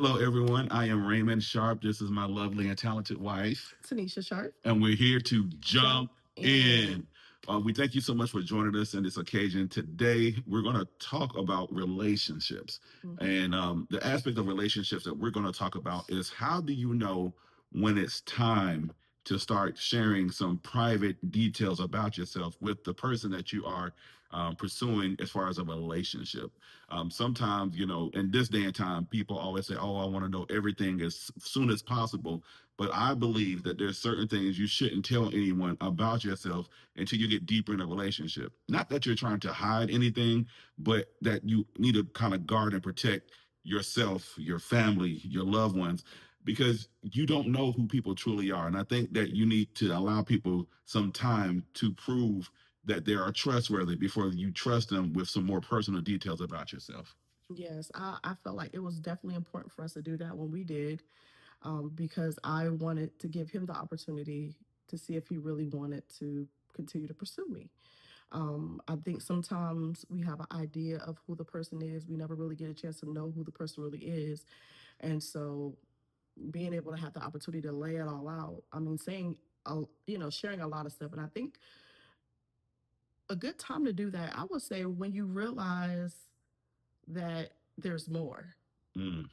Hello, everyone. I am Raymond Sharp. This is my lovely and talented wife, Tanisha Sharp. and we're here to jump Jump in. in. We thank you so much for joining us in this occasion. Today, we're going to talk about relationships. Mhm. And the aspect of relationships that we're going to talk about is how do you know when it's time to start sharing some private details about yourself with the person that you are pursuing as far as a relationship? Sometimes, in this day and time, people always say, "Oh, I want to know everything as soon as possible." But I believe that there's certain things you shouldn't tell anyone about yourself until you get deeper in a relationship. Not that you're trying to hide anything, but that you need to kind of guard and protect yourself, your family, your loved ones, because you don't know who people truly are. And I think that you need to allow people some time to prove that they are trustworthy before you trust them with some more personal details about yourself. Yes, I felt like it was definitely important for us to do that when we did, because I wanted to give him the opportunity to see if he really wanted to continue to pursue me. I think sometimes we have an idea of who the person is. We never really get a chance to know who the person really is. And so being able to have the opportunity to lay it all out, I mean, sharing a lot of stuff. And I think a good time to do that, I would say when you realize that there's more. Mm,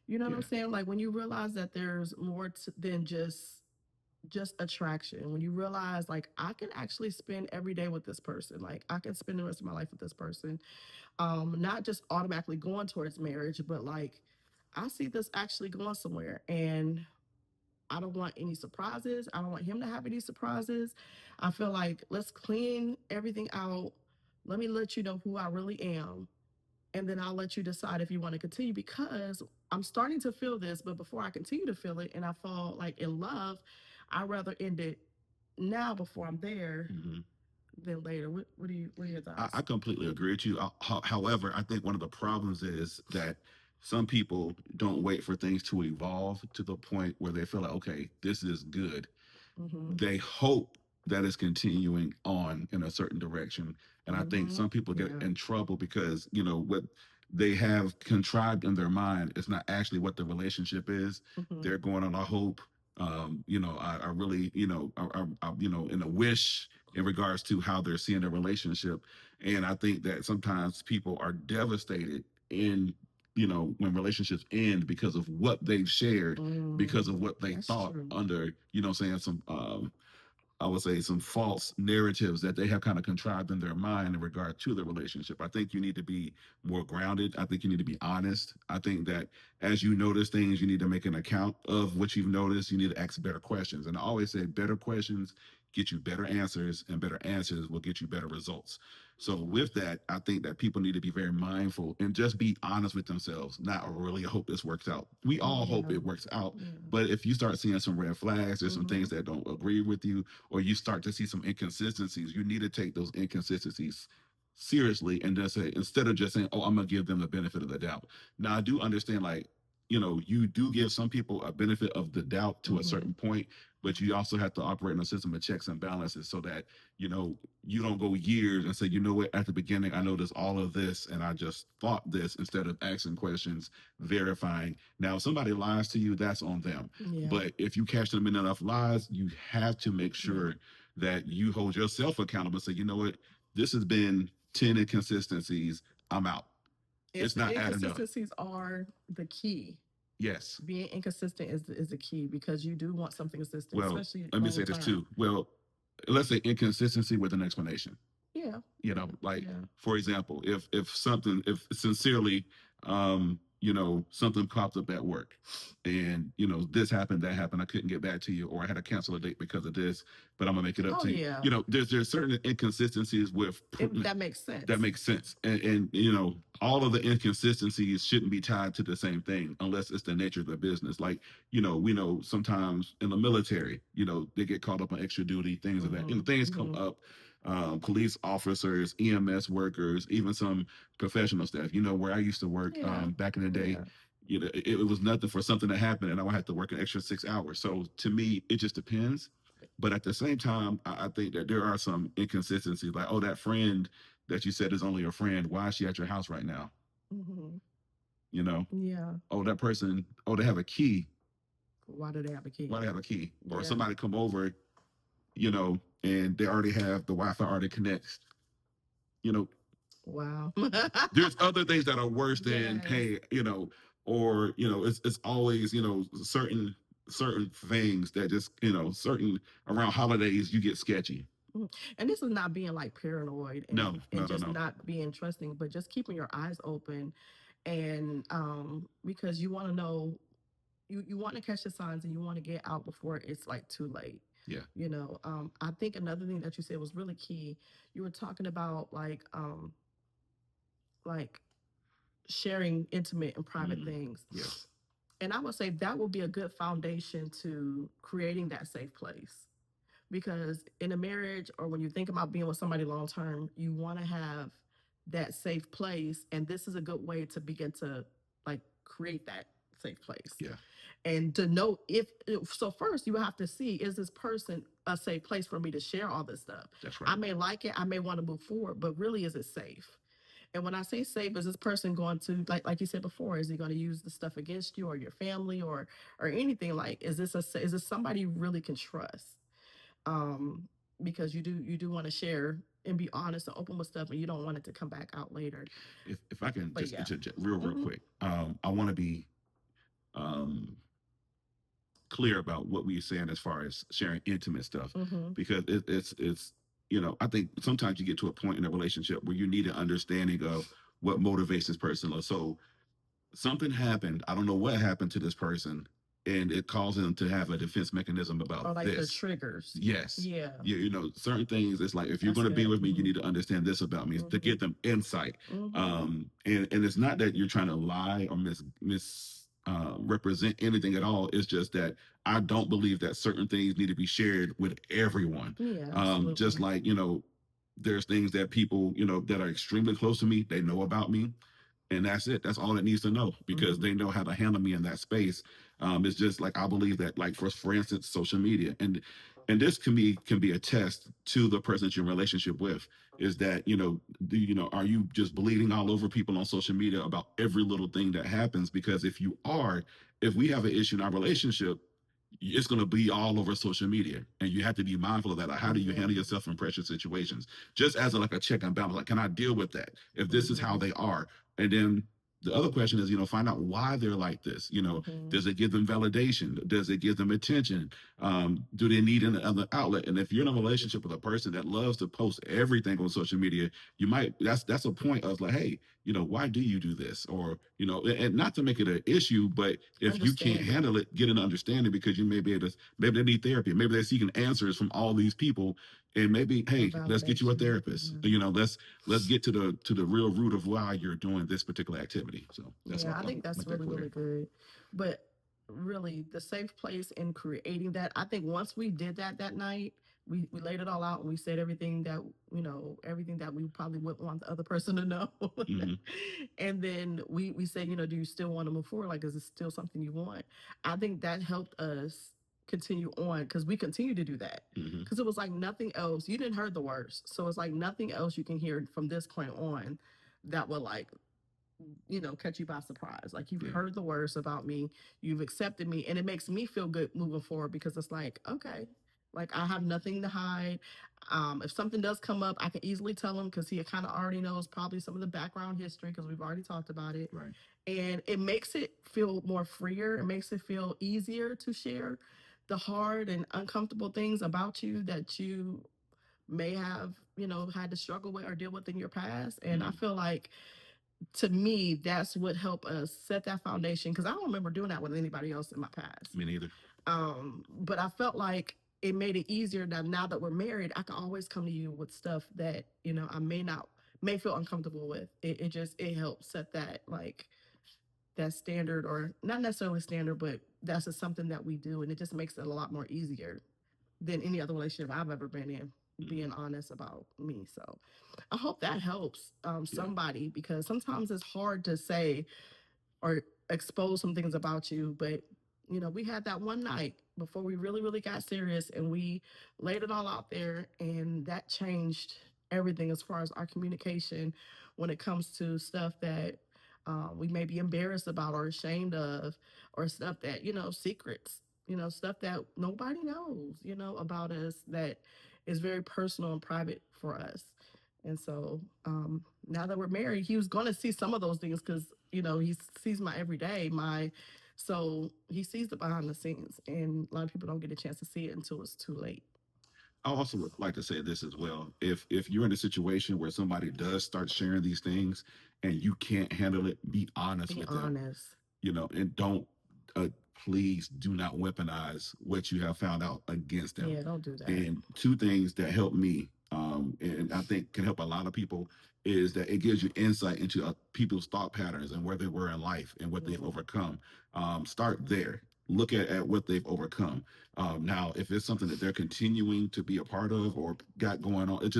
You know what I'm yeah. saying? Like when you realize that there's more than just attraction. When you realize like I can actually spend every day with this person. Like I can spend the rest of my life with this person. Not just automatically going towards marriage, but like I see this actually going somewhere and I don't want any surprises. I don't want him to have any surprises. I feel like let's clean everything out. Let me let you know who I really am, and then I'll let you decide if you want to continue because I'm starting to feel this, but before I continue to feel it and I fall like in love, I'd rather end it now before I'm there Mhm. than later. What are your I thoughts? completely agree with you. However, I think one of the problems is that some people don't wait for things to evolve to the point where they feel like, okay, this is good. Mm-hmm. They hope that it's continuing on in a certain direction. And I think Mm-hmm. some people get Yeah. in trouble because, what they have contrived in their mind is not actually what the relationship is. Mm-hmm. They're going on a hope. I really, in a wish in regards to how they're seeing their relationship. And I think that sometimes people are devastated in when relationships end because of what they've shared, because of what they That's thought true. under, saying some I would say some false narratives that they have kind of contrived in their mind in regard to the relationship. I think you need to be more grounded. I think you need to be honest. I think that as you notice things, you need to make an account of what you've noticed. You need to ask better questions. And I always say better questions get you better answers, and better answers will get you better results. So with that, I think that people need to be very mindful and just be honest with themselves. Not really hope this works out. We all hope Yeah. it works out. Yeah. But if you start seeing some red flags, there's some Mm-hmm. things that don't agree with you, or you start to see some inconsistencies, you need to take those inconsistencies seriously and just say, instead of just saying, "Oh, I'm gonna give them the benefit of the doubt." Now I do understand, like, you do give some people a benefit of the doubt to a Mm-hmm. certain point, but you also have to operate in a system of checks and balances so that you don't go years and say, "You know what, at the beginning I noticed all of this and I just thought this," instead of asking questions, verifying. Now if somebody lies to you, that's on them. Yeah. But if you catch them in enough lies, you have to make Yeah. sure that you hold yourself accountable and say, "You know what, this has been 10 inconsistencies, I'm out. If It's the not adding up." inconsistencies are the key, Yes. being inconsistent is the key because you do want something consistent, Well, especially let me long say this term. too. Well, let's say inconsistency with an explanation. Yeah, yeah, Like, yeah. for example, if sincerely, something popped up at work, and this happened, that happened, I couldn't get back to you, or I had to cancel a date because of this, but I'm gonna make it up Oh to you. yeah, There's certain inconsistencies with that makes that sense. makes sense, and all of the inconsistencies shouldn't be tied to the same thing unless it's the nature of the business. Like, we know sometimes in the military, they get caught up on extra duty, things of that. Mm-hmm, Things come mm-hmm. up. Police officers, EMS workers, even some professional staff. Where I used to work Yeah, back in the day, yeah, it was nothing for something to happen, and I would have to work an extra 6 hours. So to me, it just depends. But at the same time, I think that there are some inconsistencies. Like, oh, that friend that you said is only a friend, why is she at your house right now? mm-hmm. You know, Yeah. oh, that person, oh, they have a key. Why do they have a Why key? they have a key? Or Yeah. somebody come over, and they already have the Wi-Fi already connects. You know, Wow. there's other things that are worse than, Yes. hey, or it's always, certain things that just, certain around holidays you get sketchy. Mhm. And this is not being like paranoid No, and no, no, just no. not being trusting, but just keeping your eyes open and because you want to know you want to catch the signs and you want to get out before it's like too late. Yeah. I think another thing that you said was really key. You were talking about like sharing intimate and private Mm, things. yes. And I would say that would be a good foundation to creating that safe place. Because in a marriage or when you think about being with somebody long term, you want to have that safe place. And this is a good way to begin to like create that safe place. Yeah. And to know if so, first you have to see, is this person a safe place for me to share all this stuff? That's I right. may like it, I may want to move forward, but really, is it safe? And when I say safe, is this person going to like you said before? Is he going to use the stuff against you or your family or anything? Like, is this somebody you really can trust? Um, because you do want to share and be honest and open with stuff, and you don't want it to come back out later. If I can But just yeah. interject real Hmm. quick, I want to be um clear about what we're saying as far as sharing intimate stuff, Hmm. because it's I think sometimes you get to a point in a relationship where you need an understanding of what motivates this person. So something happened, I don't know what happened to this person, and it caused them to have a defense mechanism about Or like the this. triggers. Yes. Yeah, Certain things, it's like, if you're that's going to be good. with me, you Hmm. need to understand this about me to Hmm. get them insight. Hmm. And it's not that you're trying to lie or represent anything at all. It's just that I don't believe that certain things need to be shared with everyone. Yeah, Just absolutely. like, there's things that people, that are extremely close to me, they know about me, and that's it. That's all it needs to know, because Hmm. they know how to handle me in that space. It's just like, I believe that, like, for instance, social media, and this can be a test to the person that you're in a relationship with. Is that, are you just bleeding all over people on social media about every little thing that happens? Because if we have an issue in our relationship, it's going to be all over social media, and you have to be mindful of that. Like, how do you handle Yeah. yourself in pressure situations? Just as like a check and balance. Like, can I deal with that if this is how Hmm. they are? And then the other question is, find out why they're like this. Hmm. Does it give them validation? Does it give them attention? Do they need another outlet? And if you're in a relationship with a person that loves to post everything on social media, that's a point of like, hey, why do you do this? Or, and not to make it an issue, but if you can't Understanding handle it, get an understanding, because you may be able to, maybe they need therapy. Maybe they're seeking answers from all these people. And maybe, or hey, let's get you a validation. therapist. Yeah. Let's get to the real root of why you're doing this particular activity. So that's Yeah, all. I I'll think that's make that really, really clear. good. But really, the safe place in creating that, I think once we did that night, we laid it all out and we said everything that, everything that we probably wouldn't want the other person to know. Hmm. And then we said, do you still want to move forward? Like, is it still something you want? I think that helped us continue on because we continue to do that. Hmm. Because it was like nothing else. You didn't heard the worst. So it's like nothing else you can hear from this point on that will like catch you by surprise. Like you've Yeah. heard the worst about me, you've accepted me, and it makes me feel good moving forward because it's like, okay, like I have nothing to hide. If something does come up, I can easily tell him because he kind of already knows probably some of the background history because we've already talked about it. Right. And it makes it feel more freer. It makes it feel easier to share the hard and uncomfortable things about you that you may have, had to struggle with or deal with in your past. And I Hmm. feel like to me, that's what helped us set that foundation because I don't remember doing that with anybody else in my past. Me neither. But I felt like it made it easier that now that we're married, I can always come to you with stuff that I may feel uncomfortable with. It helps set that like that standard or not necessarily standard, but that's just something that we do, and it just makes it a lot more easier than any other relationship I've ever been in. Hmm. Being honest about me, so I hope that helps Yeah. somebody because sometimes it's hard to say or expose some things about you. But we had that one night before we really, really got serious, and we laid it all out there, and that changed everything as far as our communication when it comes to stuff that. we may be embarrassed about or ashamed of, or stuff that, secrets, stuff that nobody knows, about us, that is very personal and private for us. And so now that we're married, he was going to see some of those things because, he sees my everyday, so he sees the behind the scenes, and a lot of people don't get a chance to see it until it's too late. I also would like to say this as well. If you're in a situation where somebody does start sharing these things and you can't handle it, be honest Be with them. honest. And don't uh, please do not weaponize what you have found out against them. Yeah, don't do that. And two things that help me, and I think can help a lot of people, is that it gives you insight into people's thought patterns and where they were in life and what they've overcome. Start there. Look at what they've overcome. Now, if it's something that they're continuing to be a part of or got going on, and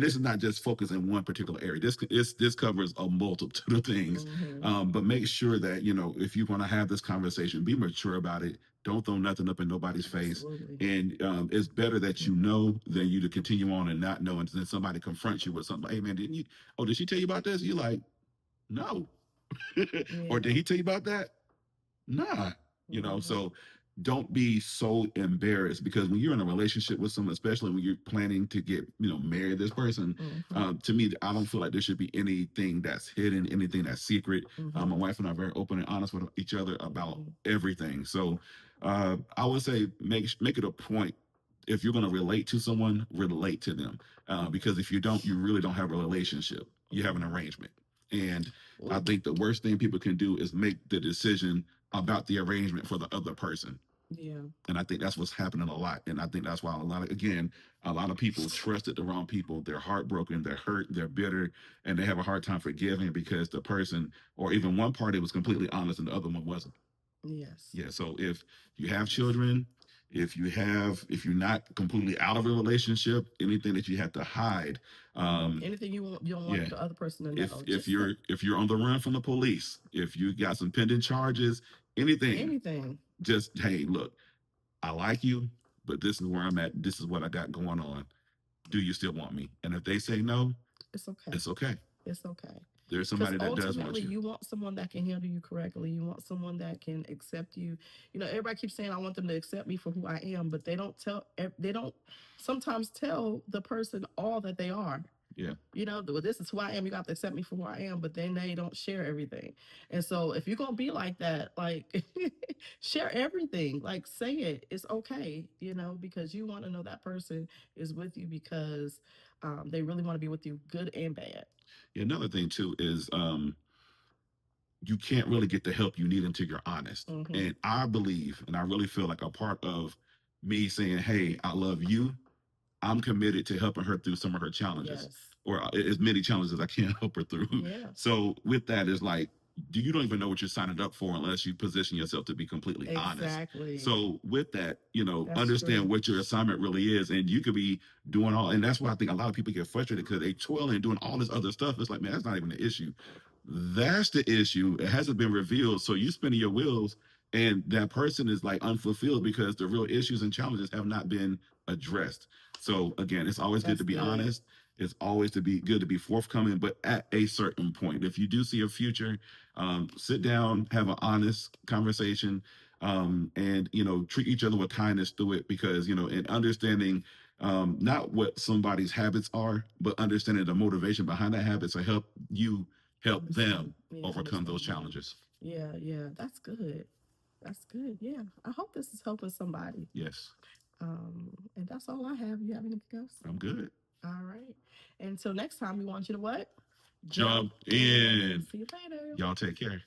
this is not just focused in one particular area. This covers a multitude of things. But make sure that if you're going to have this conversation, be mature about it. Don't throw nothing up in nobody's face. Absolutely. And it's better that you know than you to continue on and not know, and then somebody confronts you with something. Hey man, didn't you? Oh, did she tell you about this? You're like, no. Or did Yeah. he tell you about that? Nah. Mhm. So don't be so embarrassed, because when you're in a relationship with someone, especially when you're planning to get marry this person, Mhm. to me, I don't feel like there should be anything that's hidden, anything that's secret. My Mhm. wife and I are very open and honest with each other about Mhm. everything. So I would say make it a point, if you're going to relate to someone, relate to them, because if you don't, you really don't have a relationship. You have an arrangement. And I Ooh. think the worst thing people can do is make the decision about the arrangement for the other person. Yeah. And I think that's what's happening a lot. And I think that's why a lot of people trusted the wrong people. They're heartbroken, they're hurt, they're bitter, and they have a hard time forgiving because the person, or even one party, was completely honest and the other one wasn't. Yes. Yeah. So if you have Yes. children, if you're not completely out of a relationship, anything that you have to hide, um, Anything you don't want yeah. the other person to If know. if Just say you're if you're on the run from the police, if you got some pending charges, anything, anything. just, hey, look, I like you, but this is where I'm at. This is what I got going on. Do you still want me? And if they say no, It's okay. it's okay. It's okay. There's Because somebody that does want ultimately, you. you want someone that can handle you correctly. You want someone that can accept you. Everybody keeps saying, "I want them to accept me for who I am," but they don't sometimes tell the person all that they are. Yeah. Well, this is who I am. You got to accept me for who I am, but then they don't share everything. And so, if you're gonna be like that, like share everything. Like say it. It's okay. Because you want to know that person is with you because they really want to be with you, good and bad. Yeah, another thing too is you can't really get the help you need until you're honest. Hmm. And I believe, and I really feel like a part of me saying, hey, I love you, I'm committed to helping her through some of her challenges, Yes. or as many challenges as I can help her through. Yeah. So with that is like, you don't even know what you're signing up for unless you position yourself to be completely honest. Exactly. So with that, That's understand true. what your assignment really is, and you could be doing all, and that's why I think a lot of people get frustrated because they toil and doing all this other stuff. It's like, man, that's not even the issue. That's the issue. It hasn't been revealed. So you spinning your wheels, and that person is like unfulfilled because the real issues and challenges have not been addressed. So again, it's always good That's to be good. honest. It's always to be good to be forthcoming, but at a certain point, if you do see a future, sit down, have an honest conversation, and treat each other with kindness through it, because and understanding not what somebody's habits are, but understanding the motivation behind that habit to help you help them Understand. Yeah, overcome those understand them. challenges. Yeah, yeah. That's good. That's good. Yeah. I hope this is helping somebody. Yes, And that's all I have. You have anything else? I'm good. All right. Until next time, we want you to what? Jump Jump in. in. See you later. Y'all take care.